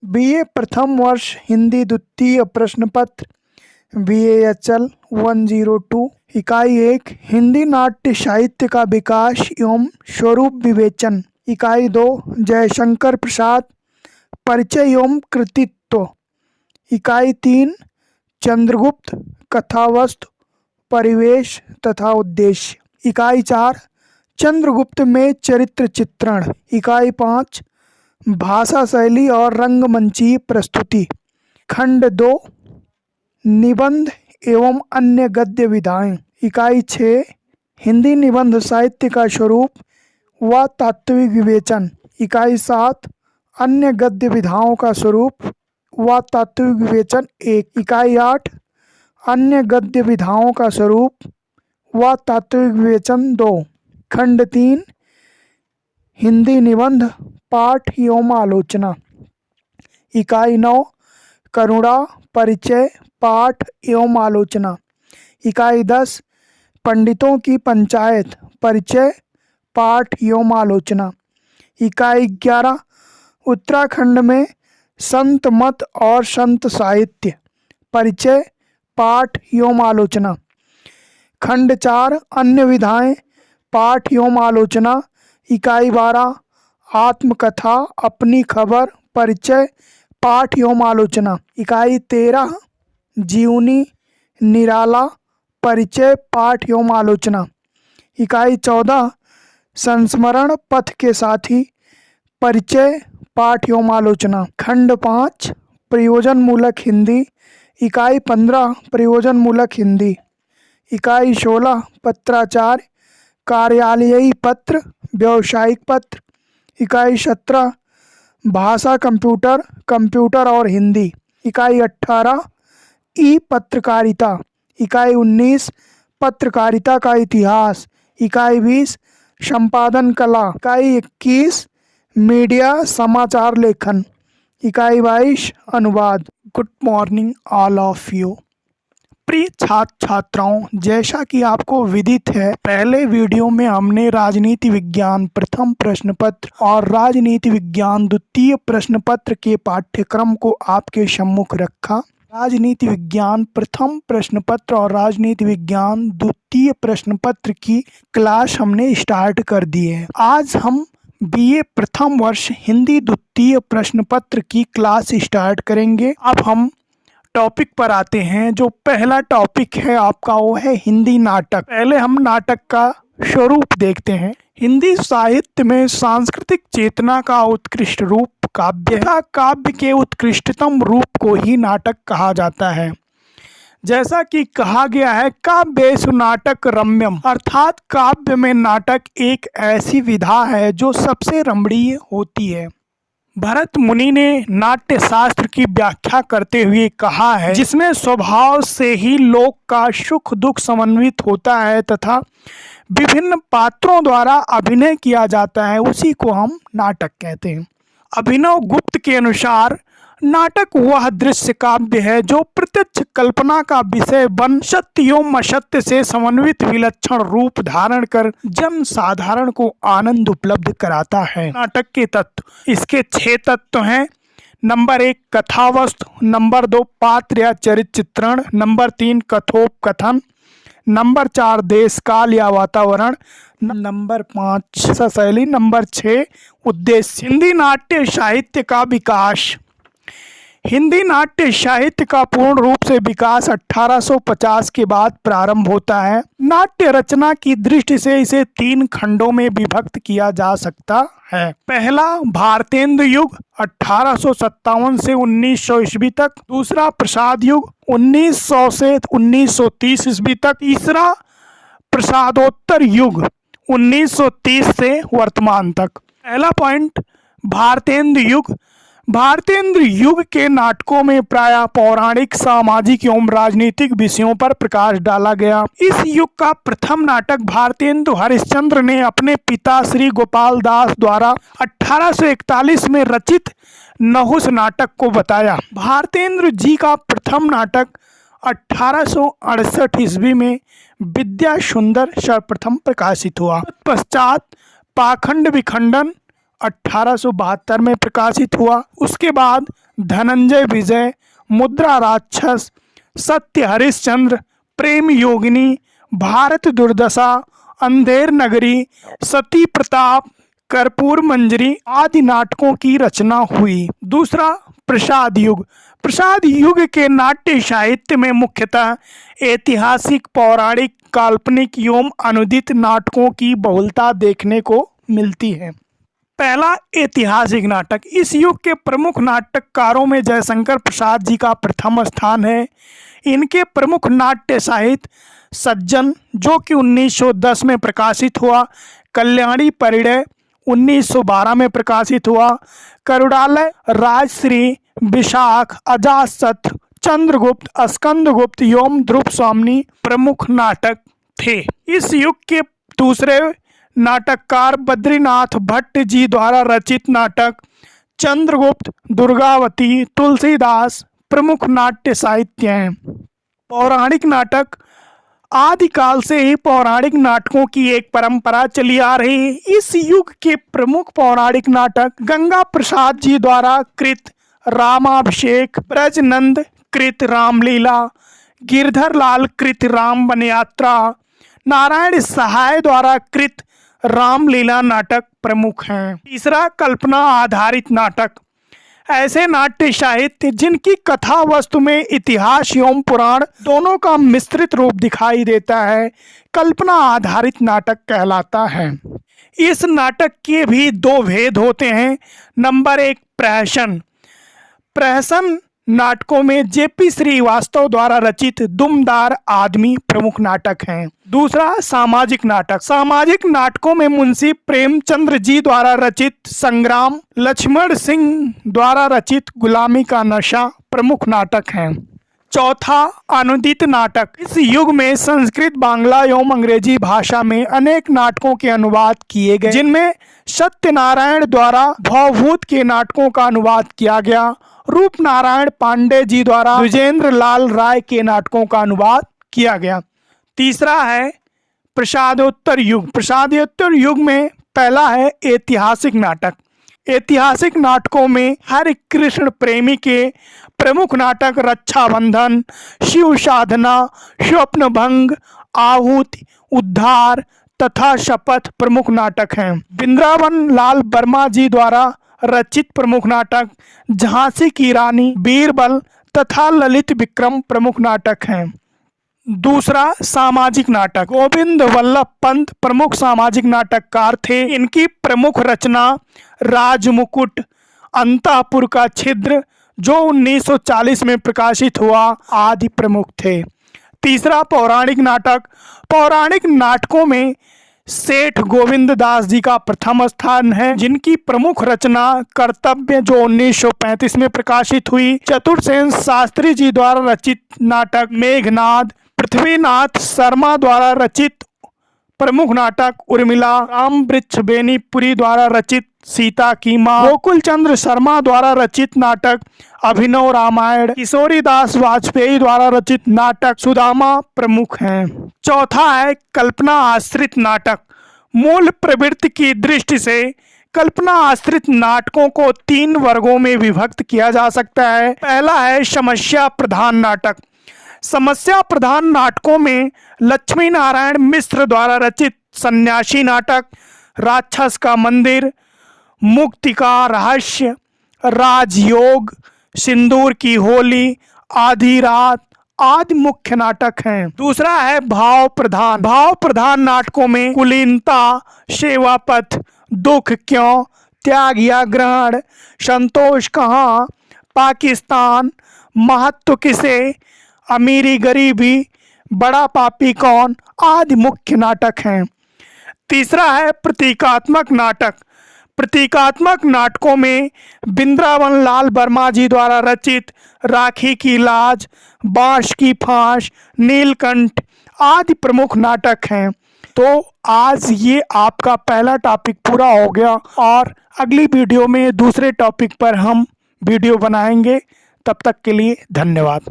BA प्रथम वर्ष हिंदी द्वितीय प्रश्न पत्र BAHL 102। इकाई 1 हिंदी नाट्य साहित्य का विकास एवं स्वरूप विवेचन। इकाई 2 जयशंकर प्रसाद परिचय एवं कृतित्व। इकाई 3 चंद्रगुप्त कथावस्तु परिवेश तथा उद्देश्य। इकाई 4 चंद्रगुप्त में चरित्र चित्रण। इकाई 5 भाषा शैली और रंगमंची प्रस्तुति। खंड 2 निबंध एवं अन्य गद्य विधाएं। इकाई 6 हिंदी निबंध साहित्य का स्वरूप व तात्विक विवेचन। इकाई 7 अन्य गद्य विधाओं का स्वरूप व तात्विक विवेचन 1। इकाई 8 अन्य गद्य विधाओं का स्वरूप व तात्विक विवेचन 2। खंड 3 हिंदी निबंध पाठ एवं आलोचना। इकाई 9 करुणा परिचय पाठ एवं आलोचना। इकाई 10 पंडितों की पंचायत परिचय पाठ एवं आलोचना। इकाई 11 उत्तराखंड में संत मत और संत साहित्य परिचय पाठ एवं आलोचना। खंड 4 अन्य विधाएं पाठ एवं आलोचना। इकाई 12 आत्मकथा अपनी खबर परिचय पाठ एवं आलोचना। इकाई 13 जीवनी निराला परिचय पाठ एवं आलोचना। इकाई 14 संस्मरण पथ के साथी परिचय पाठ एवं आलोचना। खंड 5 प्रयोजन मूलक हिंदी। इकाई 15 प्रयोजन मूलक हिंदी। इकाई 16 पत्राचार कार्यालयीय पत्र व्यावसायिक पत्र। इकाई 17 भाषा कंप्यूटर कंप्यूटर और हिंदी। इकाई 18 ई पत्रकारिता। इकाई 19 पत्रकारिता का इतिहास। इकाई 20 संपादन कला। इकाई 21 मीडिया समाचार लेखन। इकाई 22 अनुवाद। Good morning all of you. प्रिय छात्र छात्राओं, जैसा कि आपको विदित है, पहले वीडियो में हमने राजनीति विज्ञान प्रथम प्रश्न पत्र और राजनीति विज्ञान द्वितीय प्रश्न पत्र के पाठ्यक्रम को आपके सम्मुख रखा। राजनीति विज्ञान प्रथम प्रश्न पत्र और राजनीति विज्ञान द्वितीय प्रश्न पत्र की क्लास हमने स्टार्ट कर दी है। आज हम बीए प्रथम वर्ष हिंदी द्वितीय प्रश्न पत्र की क्लास स्टार्ट करेंगे। अब हम टॉपिक पर आते हैं। जो पहला टॉपिक है आपका वो है हिंदी नाटक। पहले हम नाटक का स्वरूप देखते हैं। हिंदी साहित्य में सांस्कृतिक चेतना का उत्कृष्ट रूप काव्य है। काव्य के उत्कृष्टतम रूप को ही नाटक कहा जाता है। जैसा कि कहा गया है काव्येषु नाटक रम्यम, अर्थात काव्य में नाटक एक ऐसी विधा है जो सबसे रमणीय होती है। भरत मुनि ने नाट्य शास्त्र की व्याख्या करते हुए कहा है, जिसमें स्वभाव से ही लोक का सुख दुख समन्वित होता है तथा विभिन्न पात्रों द्वारा अभिनय किया जाता है, उसी को हम नाटक कहते हैं। अभिनव गुप्त के अनुसार नाटक वह दृश्य काव्य है जो प्रत्यक्ष कल्पना का विषय बन सत्य एवं असत्य से समन्वित विलक्षण रूप धारण कर जन साधारण को आनंद उपलब्ध कराता है। नाटक के तत्व, इसके 6 तत्व हैं। नंबर 1 कथावस्तु, नंबर 2 पात्र या चरित्र चित्रण, नंबर 3 कथोपकथन, नंबर 4 देश काल या वातावरण, नंबर 5 शैली, नंबर 6 उद्देश्य। हिंदी नाट्य साहित्य का विकास। हिंदी नाट्य साहित्य का पूर्ण रूप से विकास 1850 के बाद प्रारंभ होता है। नाट्य रचना की दृष्टि से इसे 3 खंडों में विभक्त किया जा सकता है। पहला भारतेंदु युग 1857 से 1900 ईस्वी तक। दूसरा प्रसाद युग 1900 से 1930 ईस्वी तक। तीसरा प्रसादोत्तर युग 1930 से वर्तमान तक। पहला पॉइंट भारतेंदु युग। भारतेंद्र युग के नाटकों में प्रायः पौराणिक सामाजिक एवं राजनीतिक विषयों पर प्रकाश डाला गया। इस युग का प्रथम नाटक भारतेंदु हरिश्चंद्र ने अपने पिता श्री गोपाल दास द्वारा 1841 में रचित नहुस नाटक को बताया। भारतेंद्र जी का प्रथम नाटक 1868 ईस्वी में विद्या सुंदर सर्वप्रथम प्रकाशित हुआ। पश्चात पाखंड विखंडन 1872 में प्रकाशित हुआ। उसके बाद धनंजय विजय, मुद्रा राक्षस, सत्य हरिश्चंद्र, प्रेम योगिनी, भारत दुर्दशा, अंधेर नगरी, सती प्रताप, कर्पूर मंजरी आदि नाटकों की रचना हुई। दूसरा, प्रसाद युग। प्रसाद युग के नाट्य साहित्य में मुख्यतः ऐतिहासिक, पौराणिक, काल्पनिक एवं अनुदित नाटकों की बहुलता देखने को मिलती है। पहला, ऐतिहासिक नाटक। इस युग के प्रमुख नाटककारों में जयशंकर प्रसाद जी का प्रथम स्थान है। इनके प्रमुख नाट्य साहित्य सज्जन, जो कि 1910 में प्रकाशित हुआ, कल्याणी परिणय 1912 में प्रकाशित हुआ, करुणालय, राजश्री, विशाख, अजातशत्रु, चंद्रगुप्त, स्कंदगुप्त एवं ध्रुव स्वामिनी प्रमुख नाटक थे। इस युग के दूसरे नाटककार बद्रीनाथ भट्ट जी द्वारा रचित नाटक चंद्रगुप्त, दुर्गावती, तुलसीदास प्रमुख नाट्य साहित्य हैं। पौराणिक नाटक। आदिकाल से ही पौराणिक नाटकों की एक परंपरा चली आ रही है। इस युग के प्रमुख पौराणिक नाटक गंगा प्रसाद जी द्वारा कृत रामाभिषेक, ब्रजनंद कृत रामलीला, गिरधर लाल कृत राम वन यात्रा, नारायण सहाय द्वारा कृत रामलीला नाटक प्रमुख हैं। तीसरा, कल्पना आधारित नाटक। ऐसे नाट्य साहित्य जिनकी कथा वस्तु में इतिहास एवं पुराण दोनों का मिश्रित रूप दिखाई देता है, कल्पना आधारित नाटक कहलाता है। इस नाटक के भी दो भेद होते हैं। नंबर 1, प्रहसन। प्रहसन नाटकों में जेपी श्रीवास्तव द्वारा रचित दुमदार आदमी प्रमुख नाटक हैं। दूसरा, सामाजिक नाटक। सामाजिक नाटकों में मुंशी प्रेमचंद्र जी द्वारा रचित संग्राम, लक्ष्मण सिंह द्वारा रचित गुलामी का नशा प्रमुख नाटक हैं। चौथा, अनुदित नाटक। इस युग में संस्कृत, बांग्ला एवं अंग्रेजी भाषा में अनेक नाटकों के अनुवाद किए गए, जिनमें सत्यनारायण द्वारा भवभूत के नाटकों का अनुवाद किया गया। रूप नारायण पांडे जी द्वारा द्विजेंद्र लाल राय के नाटकों का अनुवाद किया गया। तीसरा है प्रसादोत्तर युग। प्रसादोत्तर युग में पहला है ऐतिहासिक नाटक। ऐतिहासिक नाटकों में हरि कृष्ण प्रेमी के प्रमुख नाटक रक्षाबंधन, शिव साधना, स्वप्न भंग, आहुति, उद्धार तथा शपथ प्रमुख नाटक हैं। वृंदावन लाल वर्मा जी द्वारा रचित प्रमुख नाटक झांसी की रानी, बीरबल तथा ललित विक्रम प्रमुख नाटक हैं। दूसरा, सामाजिक नाटक। गोविंद वल्लभ पंत प्रमुख सामाजिक नाटककार थे। इनकी प्रमुख रचना राजमुकुट, अंतापुर का छिद्र जो 1940 में प्रकाशित हुआ आदि प्रमुख थे। तीसरा, पौराणिक नाटक। पौराणिक नाटकों में सेठ गोविंद दास जी का प्रथम स्थान है, जिनकी प्रमुख रचना कर्तव्य जो 1935 में प्रकाशित हुई। चतुरसेन शास्त्री जी द्वारा रचित नाटक मेघनाद, पृथ्वीनाथ शर्मा द्वारा रचित प्रमुख नाटक उर्मिला, राम वृक्ष बेनीपुरी द्वारा रचित सीता की माँ, गोकुल चंद्र शर्मा द्वारा रचित नाटक अभिनव रामायण, किशोरी दास वाजपेयी द्वारा रचित नाटक सुदामा प्रमुख हैं। चौथा है कल्पना आश्रित नाटक। मूल प्रवृत्ति की दृष्टि से कल्पना आश्रित नाटकों को 3 वर्गों में विभक्त किया जा सकता है। पहला है समस्या प्रधान नाटक। समस्या प्रधान नाटकों में लक्ष्मी नारायण मिश्र द्वारा रचित सन्यासी नाटक, राक्षस का मंदिर, मुक्ति का रहस्य, राजयोग, सिंदूर की होली, आधी रात आदि मुख्य नाटक हैं। दूसरा है भाव प्रधान। भाव प्रधान नाटकों में कुलीनता, सेवापथ, दुख क्यों, त्याग या ग्रहण, संतोष कहाँ, पाकिस्तान, महत्व किसे, अमीरी गरीबी, बड़ा पापी कौन आदि मुख्य नाटक हैं। तीसरा है प्रतीकात्मक नाटक। प्रतीकात्मक नाटकों में वृंदावन लाल वर्मा जी द्वारा रचित राखी की लाज, बांस की फांस, नीलकंठ आदि प्रमुख नाटक हैं। तो आज ये आपका पहला टॉपिक पूरा हो गया और अगली वीडियो में दूसरे टॉपिक पर हम वीडियो बनाएंगे। तब तक के लिए धन्यवाद।